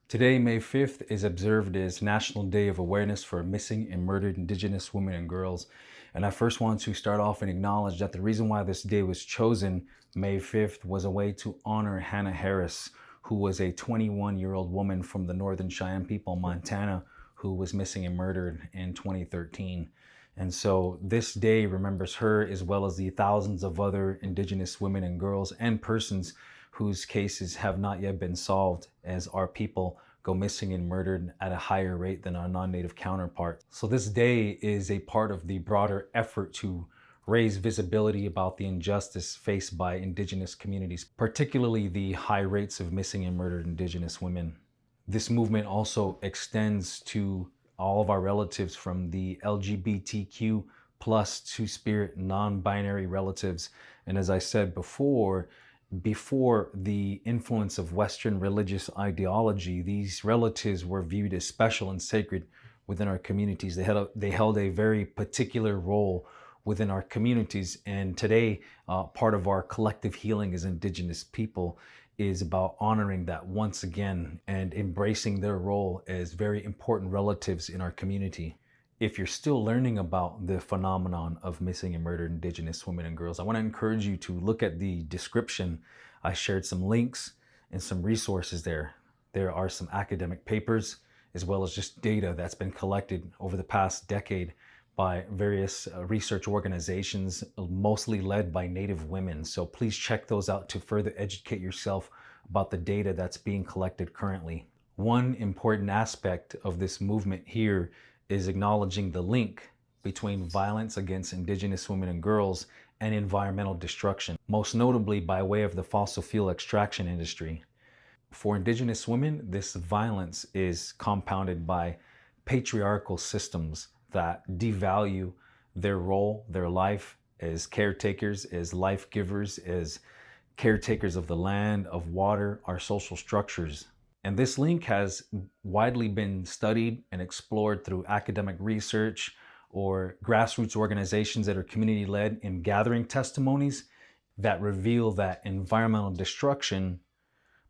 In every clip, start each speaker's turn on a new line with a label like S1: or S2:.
S1: Today, May 5th, is observed as National Day of Awareness for Missing and Murdered Indigenous Women and Girls. And I first want to start off and acknowledge that the reason why this day was chosen, May 5th, was a way to honor Hanna Harris, who was a 21-year-old woman from the Northern Cheyenne people, Montana, who was missing and murdered in 2013. And so this day remembers her as well as the thousands of other Indigenous women and girls and persons whose cases have not yet been solved as our people go missing and murdered at a higher rate than our non-native counterparts. So this day is a part of the broader effort to raise visibility about the injustice faced by Indigenous communities, particularly the high rates of missing and murdered Indigenous women. This movement also extends to all of our relatives from the LGBTQ plus two-spirit non-binary relatives. And as I said before the influence of Western religious ideology, these relatives were viewed as special and sacred within our communities. They held a very particular role within our communities. And today, part of our collective healing as Indigenous people is about honoring that once again and embracing their role as very important relatives in our community. If you're still learning about the phenomenon of missing and murdered Indigenous women and girls, I want to encourage you to look at the description. I shared some links and some resources there. There are some academic papers as well as just data that's been collected over the past decade by various research organizations, mostly led by Native women. So please check those out to further educate yourself about the data that's being collected currently. One important aspect of this movement here is acknowledging the link between violence against Indigenous women and girls and environmental destruction, most notably by way of the fossil fuel extraction industry. For Indigenous women, this violence is compounded by patriarchal systems that devalue their role, their life as caretakers, as life givers, as caretakers of the land, of water, our social structures. And this link has widely been studied and explored through academic research or grassroots organizations that are community-led in gathering testimonies that reveal that environmental destruction,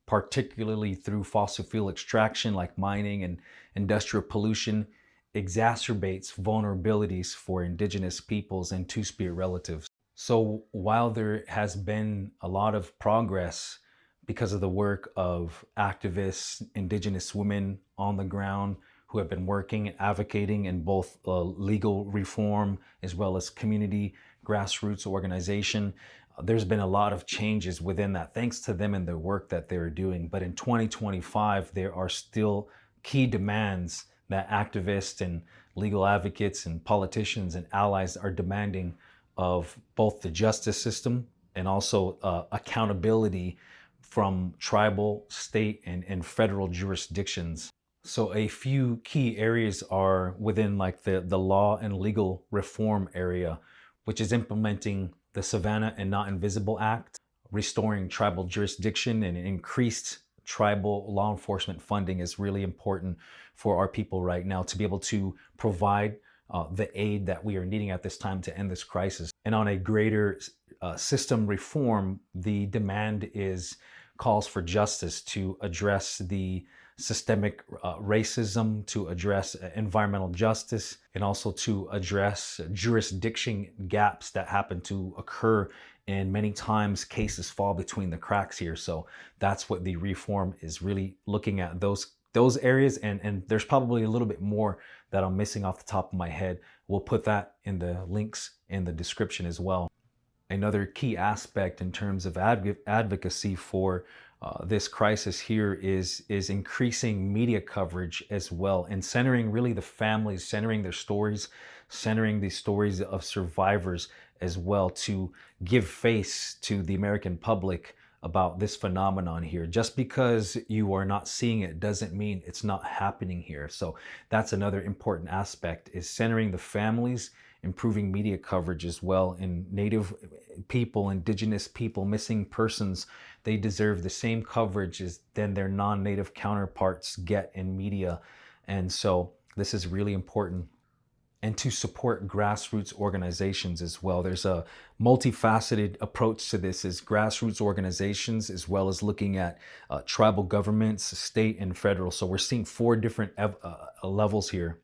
S1: particularly through fossil fuel extraction like mining and industrial pollution, exacerbates vulnerabilities for Indigenous peoples and two-spirit relatives. So while there has been a lot of progress because of the work of activists, Indigenous women on the ground who have been working and advocating in both legal reform as well as community grassroots organization, there's been a lot of changes within that thanks to them and their work that they're doing. But in 2025, there are still key demands that activists and legal advocates and politicians and allies are demanding of both the justice system and also accountability from tribal, state, and federal jurisdictions. So a few key areas are within like the law and legal reform area, which is implementing the Savannah and Not Invisible Act, restoring tribal jurisdiction, and increased tribal law enforcement funding is really important for our people right now to be able to provide the aid that we are needing at this time to end this crisis. And on a greater system reform, the demand calls for justice to address the systemic racism, to address environmental justice, and also to address jurisdiction gaps that happen to occur, and many times cases fall between the cracks here. So that's what the reform is really looking at, those areas, and there's probably a little bit more that I'm missing off the top of my head. We'll put that in the links in the description as well. Another key aspect in terms of advocacy for this crisis here is increasing media coverage as well, and centering really the families, centering their stories, centering the stories of survivors as well, to give face to the American public about this phenomenon here. Just because you are not seeing it doesn't mean it's not happening here. So that's another important aspect, is centering the families, improving media coverage as well. And Native people, Indigenous people, missing persons, they deserve the same coverage as than their non-Native counterparts get in media. And so this is really important. and to support grassroots organizations as well. There's a multifaceted approach to this, is grassroots organizations as well as looking at tribal governments, state and federal. So we're seeing four different levels here.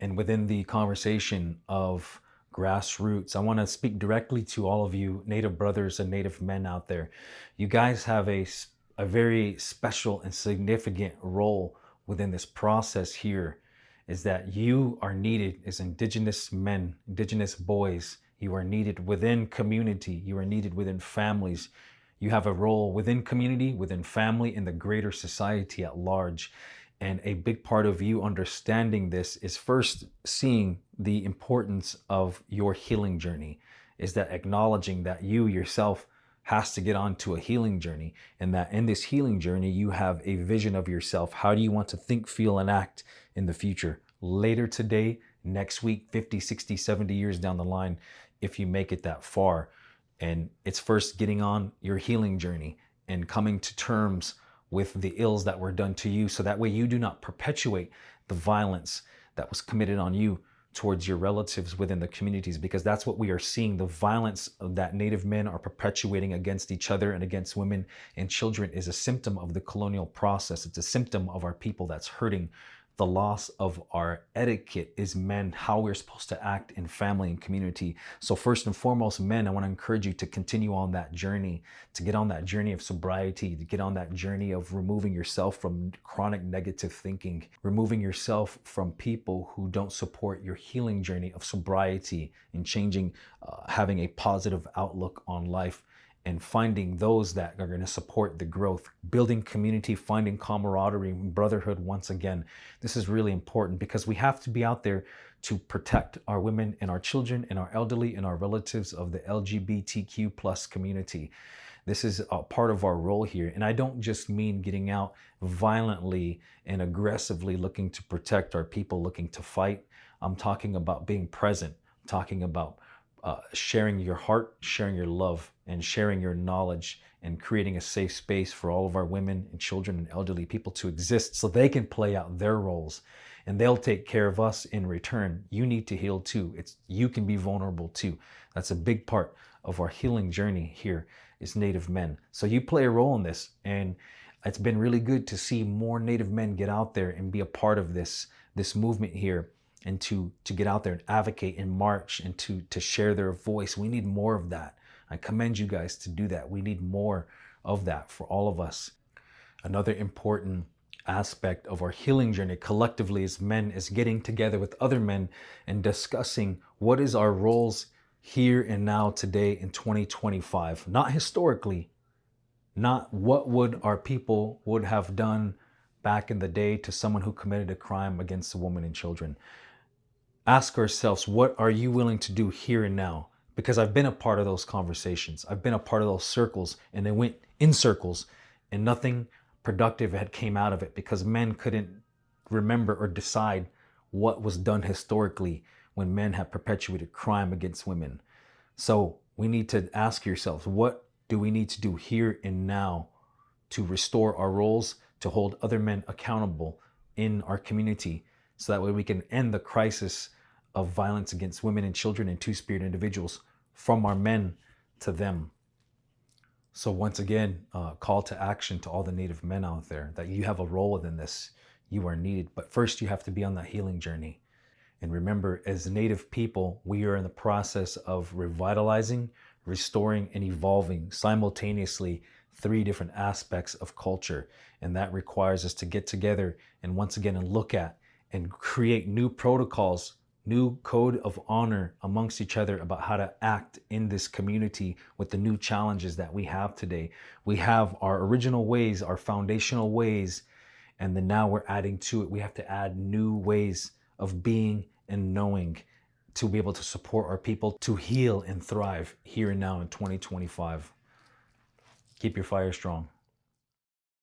S1: And within the conversation of grassroots, I want to speak directly to all of you Native brothers and Native men out there. You guys have a very special and significant role within this process here, is that you are needed as Indigenous men, Indigenous boys. You are needed within community. You are needed within families. You have a role within community, within family, in the greater society at large. And a big part of you understanding this is first seeing the importance of your healing journey, is that acknowledging that you yourself has to get onto a healing journey, and that in this healing journey, you have a vision of yourself. How do you want to think, feel, and act in the future? Later today, next week, 50, 60, 70 years down the line, if you make it that far. And it's first getting on your healing journey and coming to terms with the ills that were done to you, so that way you do not perpetuate the violence that was committed on you towards your relatives within the communities, because that's what we are seeing. The violence that Native men are perpetuating against each other and against women and children is a symptom of the colonial process. It's a symptom of our people that's hurting. The loss of our etiquette is men, how we're supposed to act in family and community. So first and foremost, men, I want to encourage you to continue on that journey, to get on that journey of sobriety, to get on that journey of removing yourself from chronic negative thinking, removing yourself from people who don't support your healing journey of sobriety and changing, having a positive outlook on life, and finding those that are going to support the growth, building community, finding camaraderie, brotherhood. Once again, this is really important, because we have to be out there to protect our women and our children and our elderly and our relatives of the LGBTQ plus community. This is a part of our role here. And I don't just mean getting out violently and aggressively looking to protect our people, looking to fight. I'm talking about being present. I'm talking about sharing your heart, sharing your love, and sharing your knowledge, and creating a safe space for all of our women and children and elderly people to exist, so they can play out their roles and they'll take care of us in return. You need to heal too. You can be vulnerable too. That's a big part of our healing journey here, is Native men. So you play a role in this, and it's been really good to see more Native men get out there and be a part of this movement here, and to get out there and advocate and march and to share their voice. We need more of that. I commend you guys to do that. We need more of that for all of us. Another important aspect of our healing journey collectively as men is getting together with other men and discussing what is our roles here and now today in 2025. Not historically, not what would our people would have done back in the day to someone who committed a crime against a woman and children. Ask ourselves, what are you willing to do here and now? Because I've been a part of those conversations. I've been a part of those circles, and they went in circles and nothing productive had came out of it, because men couldn't remember or decide what was done historically when men have perpetuated crime against women. So we need to ask yourselves, what do we need to do here and now to restore our roles, to hold other men accountable in our community, so that way we can end the crisis of violence against women and children and two-spirit individuals from our men to them. So once again, call to action to all the Native men out there, that you have a role within this. You are needed, but first you have to be on that healing journey. And remember, as Native people, we are in the process of revitalizing, restoring, and evolving simultaneously 3 different aspects of culture. And that requires us to get together and once again and look at and create new protocols, new code of honor amongst each other about how to act in this community with the new challenges that we have today. We have our original ways, our foundational ways, and then now we're adding to it. We have to add new ways of being and knowing to be able to support our people to heal and thrive here and now in 2025. Keep your fire strong.